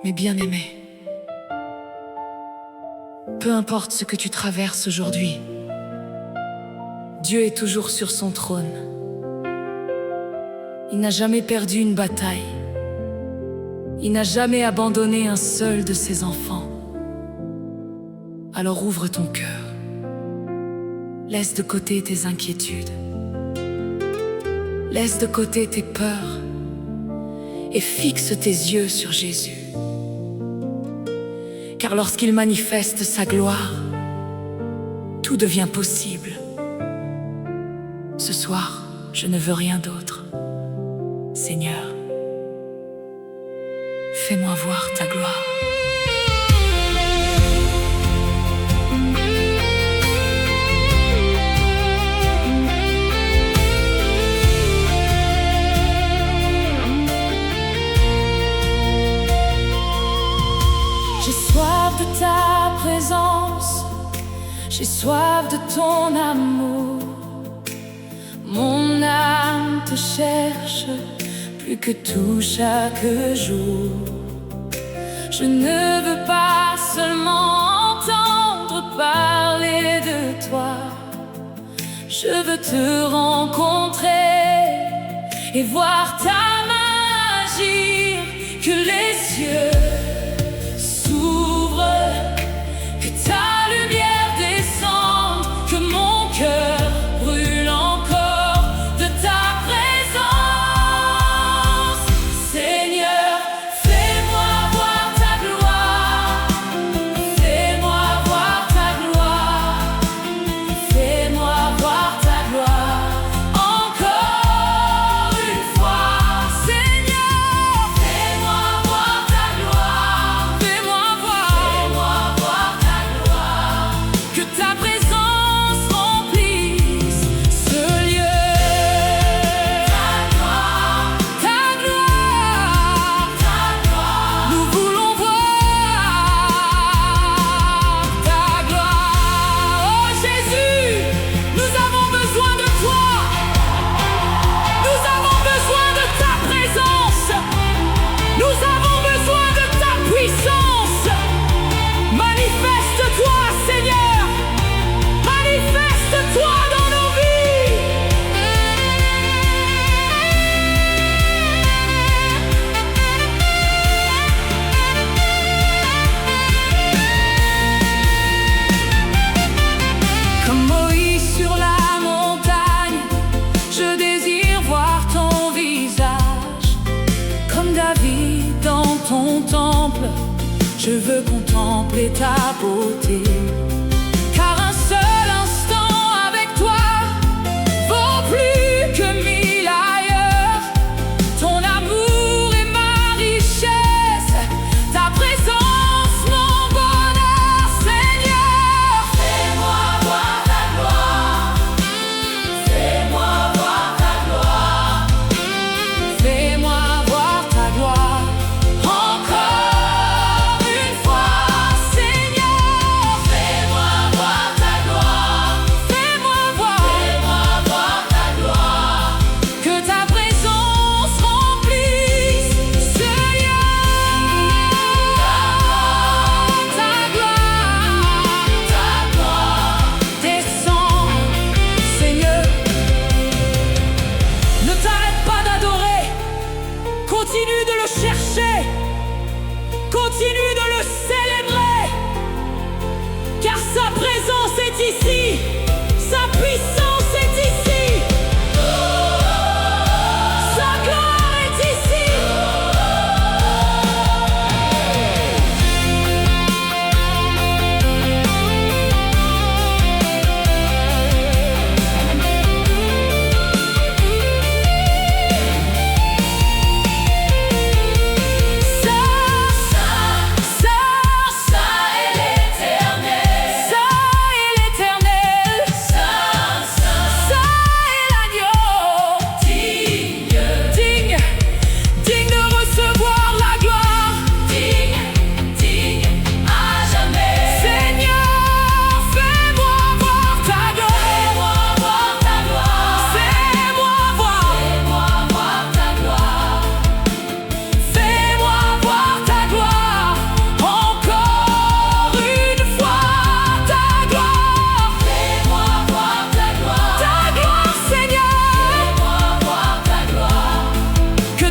Mes bien-aimés, peu importe ce que tu traverses aujourd'hui, Dieu est toujours sur son trône. Il n'a jamais perdu une bataille. Il n'a jamais abandonné un seul de ses enfants. Alors ouvre ton cœur. Laisse de côté tes inquiétudes. Laisse de côté tes peurs et fixe tes yeux sur Jésus. Car lorsqu'il manifeste sa gloire, tout devient possible. Ce soir, je ne veux rien d'autre. Seigneur, fais-moi voir ta gloire. J'ai soif de ta présence, j'ai soif de ton amour. Mon âme te cherche plus que tout chaque jour. Je ne veux pas seulement entendre parler de toi. Je veux te rencontrer et voir ta main agir. Que les cieux s'ouvrent, que ta lumière descende, que mon cœur brûle encore de ta présence. Seigneur, fais-moi voir ta gloire. Fais-moi voir ta gloire. Fais-moi voir ta gloire. Encore une fois, Seigneur, fais-moi voir ta gloire. Fais-moi voir ta gloire. Que ta présence remplisse ce lieu. Ta gloire, nous voulons voir ta gloire. Oh Jésus, nous avons besoin de toi. Nous avons besoin de ta présence. Nous avons besoin de ta puissance. Manifeste-toi, Seigneur. Manifeste-toi dans nos vies. Comme Moïse sur la montagne, je désire voir ton visage. Comme David dans ton temple, je veux contempler ta beauté. Car un seul instant avec toi vaut plus que 1000 ailleurs. Ton amour est ma richesse, ta présence mon bonheur. Seigneur, fais-moi voir ta gloire. Fais-moi voir ta gloire. Fais-moi voir ta gloire. Encore une fois, Seigneur, fais-moi voir ta gloire. Fais-moi voir ta gloire. Que ta présence remplisse ce lieu. Ta gloire descend, Seigneur. Ne t'arrête pas d'adorer. Continue de le chercher. Continue de le célébrer. Car sa présence est ici. Sa puissance est ici. Sa gloire est ici.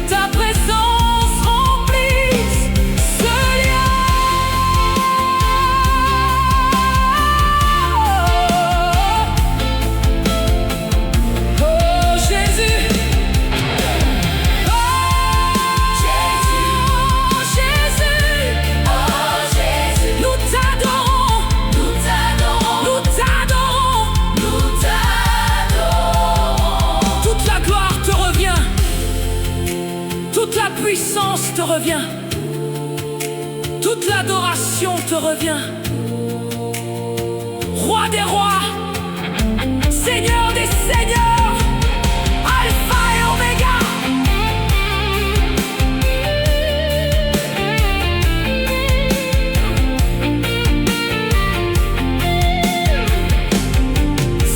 ta présence remplisse ce lieu. Oh Jésus, oh Jésus, oh Jésus, nous t'adorons, nous t'adorons, nous t'adorons, nous t'adorons. Toute la gloire te revient, toute la puissance te revient, toute l'adoration te revient. Roi des rois, Seigneur des seigneurs, Alpha et Oméga.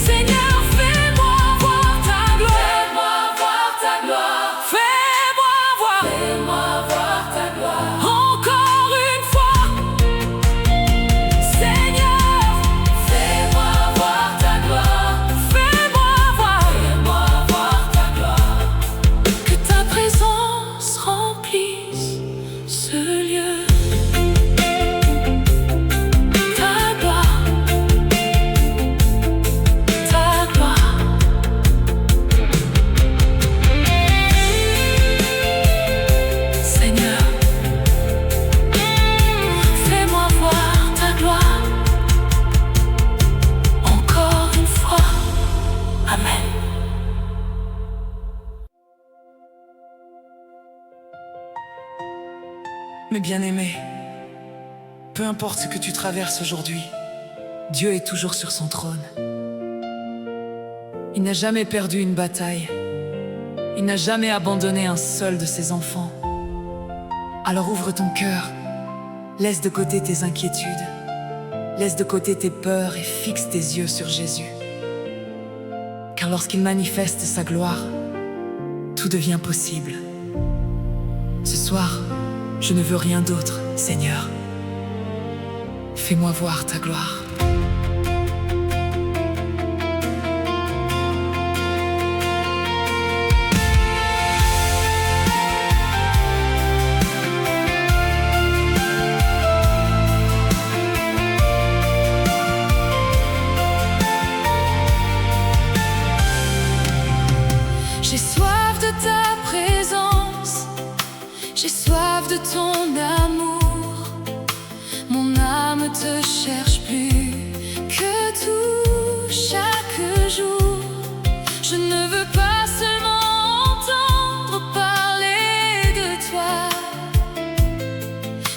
Seigneur, fais-moi voir ta gloire. Fais-moi voir ta gloire. Fais-moi voir ta gloire. Encore une fois. Seigneur, fais-moi voir ta gloire. Fais-moi voir ta gloire. Que ta présence remplisse ce lieu. Ta gloire, ta gloire. Seigneur, fais-moi voir ta gloire. Encore une fois. Amen. Mes bien-aimés, peu importe ce que tu traverses aujourd'hui, Dieu est toujours sur son trône. Il n'a jamais perdu une bataille. Il n'a jamais abandonné un seul de ses enfants. Alors ouvre ton cœur, laisse de côté tes inquiétudes, laisse de côté tes peurs et fixe tes yeux sur Jésus. Car lorsqu'il manifeste sa gloire, tout devient possible. Ce soir, je ne veux rien d'autre, Seigneur. Fais-moi voir ta gloire. J'ai soif de ta présence, j'ai soif de ton amour. Mon âme te cherche plus que tout chaque jour. Je ne veux pas seulement entendre parler de toi.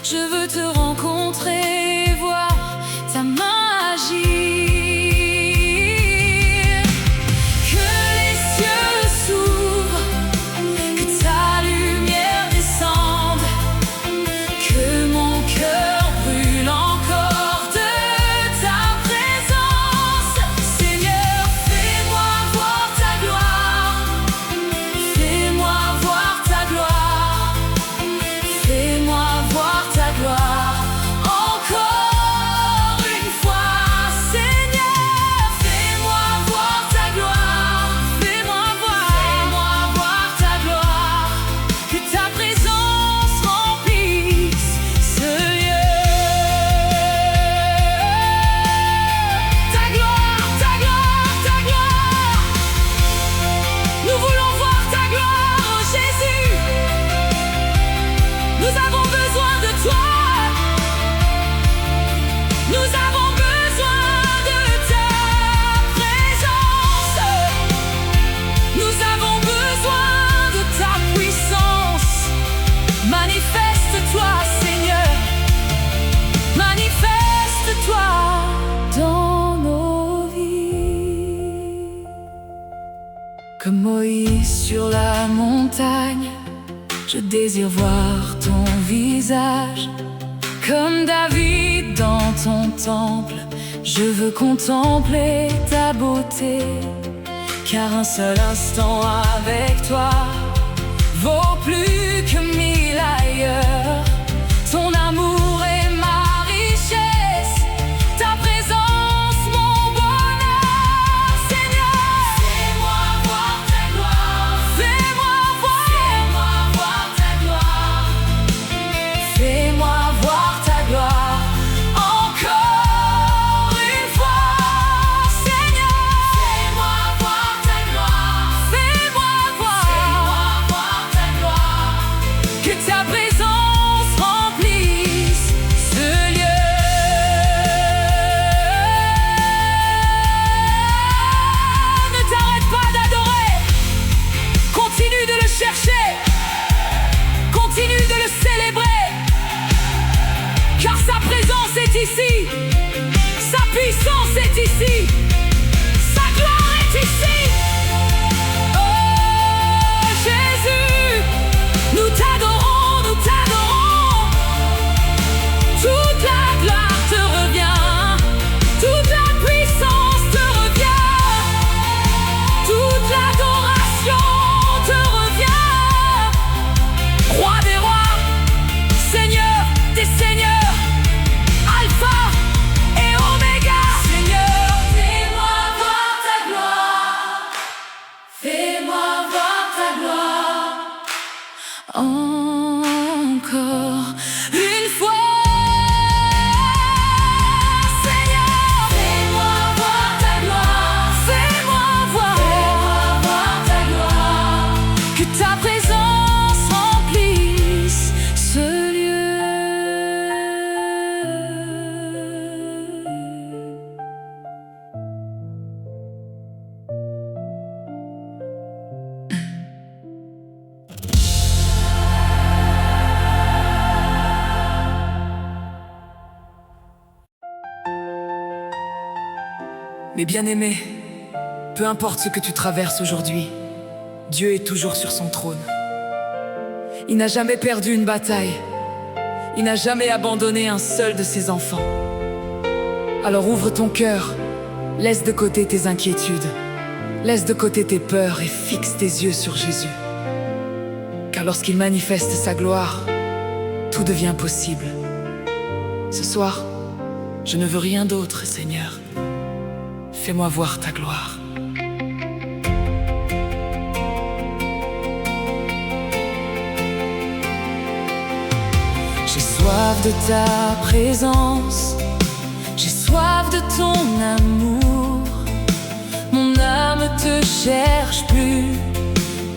Je veux te rencontrer et voir ta magie. Que les cieux s'ouvrent, que ta lumière descende, que mon cœur brûle encore de ta présence. Seigneur, fais-moi voir ta gloire. Fais-moi voir ta gloire. Fais-moi voir ta gloire. Encore une fois, Seigneur, fais-moi voir ta gloire. Fais-moi voir ta gloire. Que ta présence remplisse ce lieu. Ta gloire, ta gloire, ta gloire. Nous voulons voir ta gloire, oh Jésus. Nous avons besoin de toi. Nous avons besoin de ta présence. Nous avons besoin de ta puissance. Manifeste-toi, Seigneur. Manifeste-toi dans nos vies. Comme Moïse sur la montagne, je désire voir ton visage. Comme David dans ton temple, je veux contempler ta beauté. Car un seul instant avec toi vaut plus que 1000 ailleurs. Ton amour est ma richesse, ta présence mon bonheur. Seigneur, fais-moi voir ta gloire. Fais-moi voir que ta présence remplisse ce lieu. Ne t'arrête pas d'adorer, continue de le chercher, continue de le célébrer, car sa présence est ici, sa puissance est ici, sa gloire est ici. Oh Jésus, nous t'adorons, nous t'adorons. Toute la gloire te revient, toute la puissance te revient, toute l'adoration te revient. Roi des rois, Seigneur des seigneurs, Alpha et Oméga. Seigneur, fais-moi voir ta gloire, fais-moi voir ta gloire. Encore une fois, Seigneur, fais-moi voir ta gloire, fais-moi voir ta gloire, que ta présence remplisse ce lieu. Mes bien-aimés, peu importe ce que tu traverses aujourd'hui, Dieu est toujours sur son trône. Il n'a jamais perdu une bataille. Il n'a jamais abandonné un seul de ses enfants. Alors ouvre ton cœur, laisse de côté tes inquiétudes, laisse de côté tes peurs et fixe tes yeux sur Jésus. Car lorsqu'il manifeste sa gloire, tout devient possible. Ce soir, je ne veux rien d'autre, Seigneur. Fais-moi voir ta gloire. J'ai soif de ta présence, j'ai soif de ton amour. Mon âme te cherche plus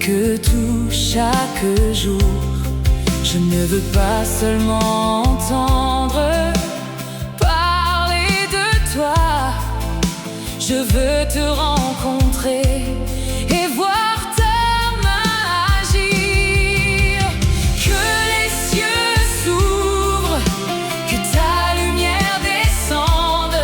que tout chaque jour. Je ne veux pas seulement entendre parler de toi. Je veux te rencontrer et voir ta main agir. Que les cieux s'ouvrent, que ta lumière descende,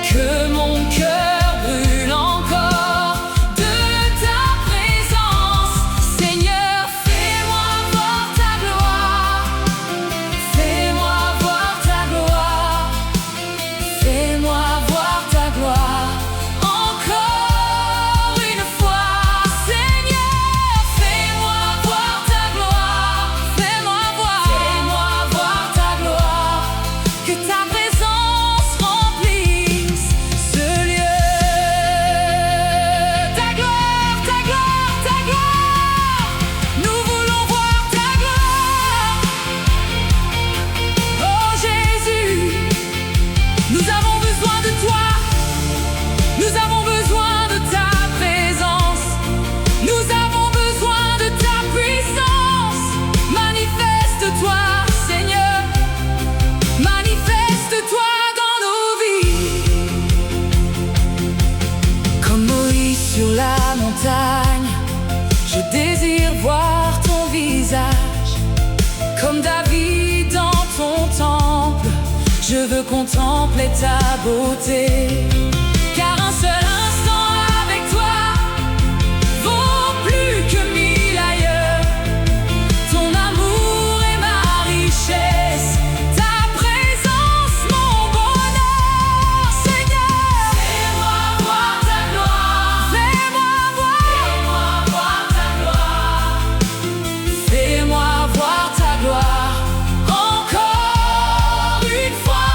que mon cœur brûle encore de ta présence. Seigneur, fais-moi voir ta gloire, fais-moi voir ta gloire, fais-moi voir ta gloire. Sur la montagne, je désire voir ton visage. Comme David dans ton temple, je veux contempler ta beauté. Car un seul instant avec toi vaut plus que 1000 ailleurs. Ton amour est ma richesse, ta présence mon bonheur. Seigneur, fais-moi voir ta gloire, fais-moi voir ta gloire, fais-moi voir ta gloire. Encore une fois,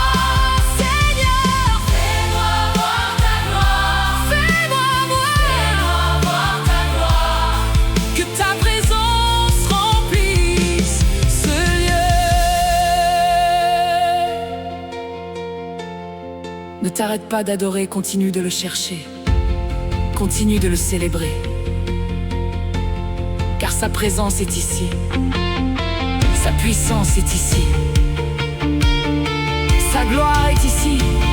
Seigneur, fais-moi voir ta gloire, fais-moi voir ta gloire, que ta présence remplisse ce lieu. Ne t'arrête pas d'adorer, continue de le chercher, continue de le célébrer, car sa présence est ici, puissance est ici. Sa gloire est ici.